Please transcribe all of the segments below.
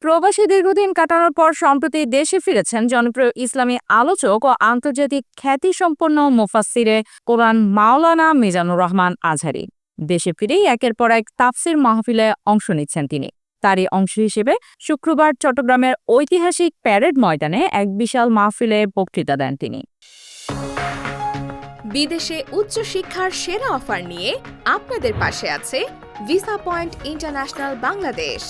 প্রবাসী দীর্ঘদিন কাটানোর পর সম্প্রতি দেশে ফিরেছেন জনপ্রিয় ইসলামী আলোচক ও আন্তর্জাতিক খ্যাতিসম্পন্ন মুফাসসিরে কোরআন মাওলানা মিজানুর রহমান আজহারী। দেশে ফিরেই একের পর এক তাফসির মাহফিলে অংশ নিচ্ছেন তিনি। তারই অংশ হিসেবে শুক্রবার চট্টগ্রামের ঐতিহাসিক প্যারেড ময়দানে এক বিশাল মাহফিলে বক্তৃতা দেন তিনি। বিদেশে উচ্চশিক্ষার সেরা অফার নিয়ে আপনাদের পাশে আছে ভিসা পয়েন্ট ইন্টারন্যাশনাল বাংলাদেশ।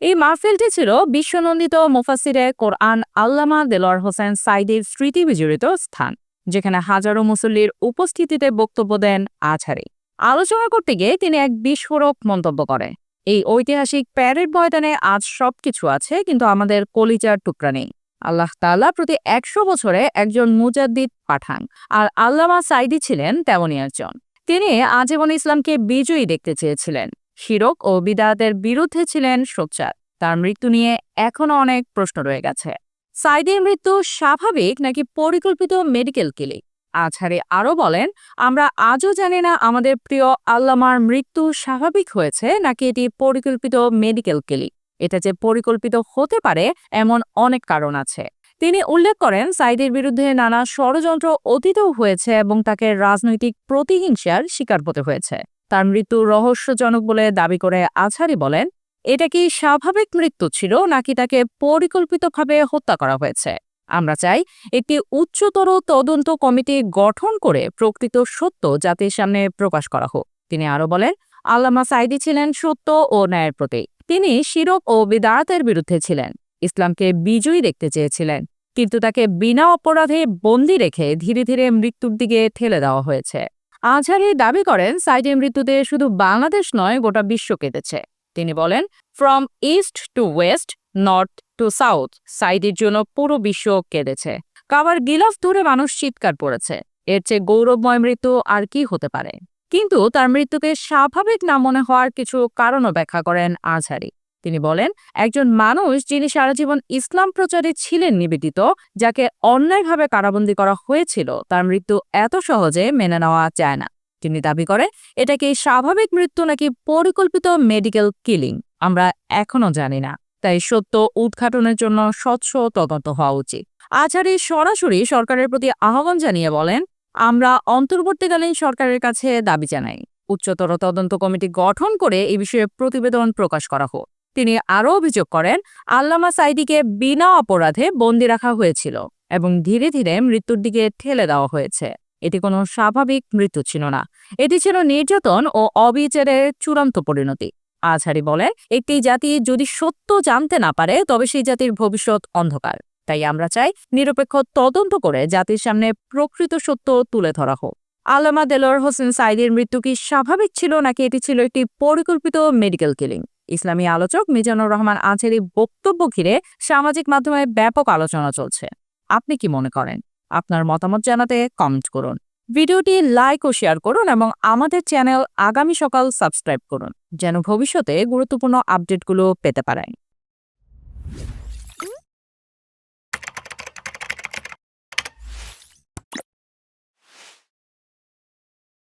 এই মাহফিলটি ছিল বিশ্বনন্দিত মুফাসসিরে কোরআন আল্লামা দেলোয়ার হোসেন সাঈদীর স্মৃতি বিজড়িত স্থান, যেখানে হাজারো মুসল্লির উপস্থিতিতে বক্তব্য দেন আজহারী। আলোচনা করতে গিয়ে তিনি এক বিস্ফোরক মন্তব্য করেন, এই ঐতিহাসিক প্যারেড ময়দানে আজ সবকিছু আছে, কিন্তু আমাদের কলিজার টুকরা নেই। আল্লাহ তাআলা প্রতি ১০০ বছরে একজন মুজাদ্দিদ পাঠান, আর আল্লামা সাঈদী ছিলেন তেমনই একজন। তিনি আজীবন ইসলামকে বিজয়ী দেখতে চেয়েছিলেন, শিরক ও বিদআতের বিরুদ্ধে ছিলেন সোচ্চার। তার মৃত্যু নিয়ে এখনো অনেক প্রশ্ন রয়ে গেছে। সাঈদীর মৃত্যু স্বাভাবিক নাকি পরিকল্পিত মেডিকেল কিলিং? আজহারী আরও বলেন, আমরা আজও জানি না আমাদের প্রিয় আল্লামার মৃত্যু স্বাভাবিক হয়েছে নাকি এটি পরিকল্পিত মেডিকেল কিলিং। এটা যে পরিকল্পিত হতে পারে এমন অনেক কারণ আছে। তিনি উল্লেখ করেন, সাঈদীর বিরুদ্ধে নানা ষড়যন্ত্র অতীতেও হয়েছে এবং তাকে রাজনৈতিক প্রতিহিংসার শিকার হতে হয়েছে। তার মৃত্যু রহস্যজনক বলে দাবি করে আজহারী বলেন, এটা কি স্বাভাবিক মৃত্যু ছিল নাকি তাকে পরিকল্পিতভাবে হত্যা করা হয়েছে? আমরা চাই একটি উচ্চতর তদন্ত কমিটি গঠন করে প্রকৃত সত্য জাতির সামনে প্রকাশ করা হোক। তিনি আরও বলেন, আল্লামা সাঈদী ছিলেন সত্য ও ন্যায়ের প্রতীক। তিনি শিরক ও বিদআতের বিরুদ্ধে ছিলেন, ইসলামকে বিজয়ী দেখতে চেয়েছিলেন, কিন্তু তাকে বিনা অপরাধে বন্দী রেখে ধীরে ধীরে মৃত্যুর দিকে ঠেলে দেওয়া হয়েছে। আজহারী দাবি করেন, সাঈদীর মৃত্যুতে শুধু বাংলাদেশ নয়, গোটা বিশ্ব কেঁদেছে। তিনি বলেন, from east two West, north two south, সাঈদীর জন্য পুরো বিশ্ব কেঁদেছে। কাবার গিলাফ ধরে মানুষ চিৎকার পড়েছে। এর চেয়ে গৌরবময় মৃত্যু আর কি হতে পারে? কিন্তু তার মৃত্যুকে স্বাভাবিক না মনে হওয়ার কিছু কারণও ব্যাখ্যা করেন আজহারী। তিনি বলেন, একজন মানুষ যিনি সারা জীবন ইসলাম প্রচারে ছিলেন নিবেদিত, যাকে অন্যায়ভাবে কারাবন্দী করা হয়েছিল, তার মৃত্যু এত সহজে মেনে নেওয়া যায় না। তিনি দাবি করেন, এটা কি স্বাভাবিক মৃত্যু নাকি পরিকল্পিত মেডিকেল কিলিং আমরা এখনো জানি না। তাই সত্য উদ্ঘাটনের জন্য স্বচ্ছ তদন্ত হওয়া উচিত। আজহারী সরাসরি সরকারের প্রতি আহ্বান জানিয়ে বলেন, আমরা অন্তর্বর্তীকালীন সরকারের কাছে দাবি জানাই, উচ্চতর তদন্ত কমিটি গঠন করে এই বিষয়ে প্রতিবেদন প্রকাশ করা হোক। তিনি আরও অভিযোগ করেন, আল্লামা সাঈদীকে বিনা অপরাধে বন্দী রাখা হয়েছিল এবং ধীরে ধীরে মৃত্যুর দিকে ঠেলে দেওয়া হয়েছে। এটি কোনো স্বাভাবিক মৃত্যু ছিল না, এটি ছিল নির্যাতন ও অবিচারের চূড়ান্ত পরিণতি। আজহারী বলেন, একটি জাতি যদি সত্য জানতে না পারে তবে সেই জাতির ভবিষ্যৎ অন্ধকার। তাই আমরা চাই নিরপেক্ষ তদন্ত করে জাতির সামনে প্রকৃত সত্য তুলে ধরা হোক। আল্লামা দেলোয়ার হোসেন সাঈদীর মৃত্যু কি স্বাভাবিক ছিল নাকি এটি ছিল একটি পরিকল্পিত মেডিকেল কিলিং? ইসলামী আলোচক মিজানুর রহমান আজহারীর বক্তব্য ঘিরে সামাজিক মাধ্যমে ব্যাপক আলোচনা চলছে। আপনি কি মনে করেন? আপনার মতামত জানাতে কমেন্ট করুন, ভিডিওটি লাইক ও শেয়ার করুন এবং আমাদের চ্যানেল আগামী সকাল সাবস্ক্রাইব করুন, যেন ভবিষ্যতে গুরুত্বপূর্ণ আপডেটগুলো পেতে পারেন।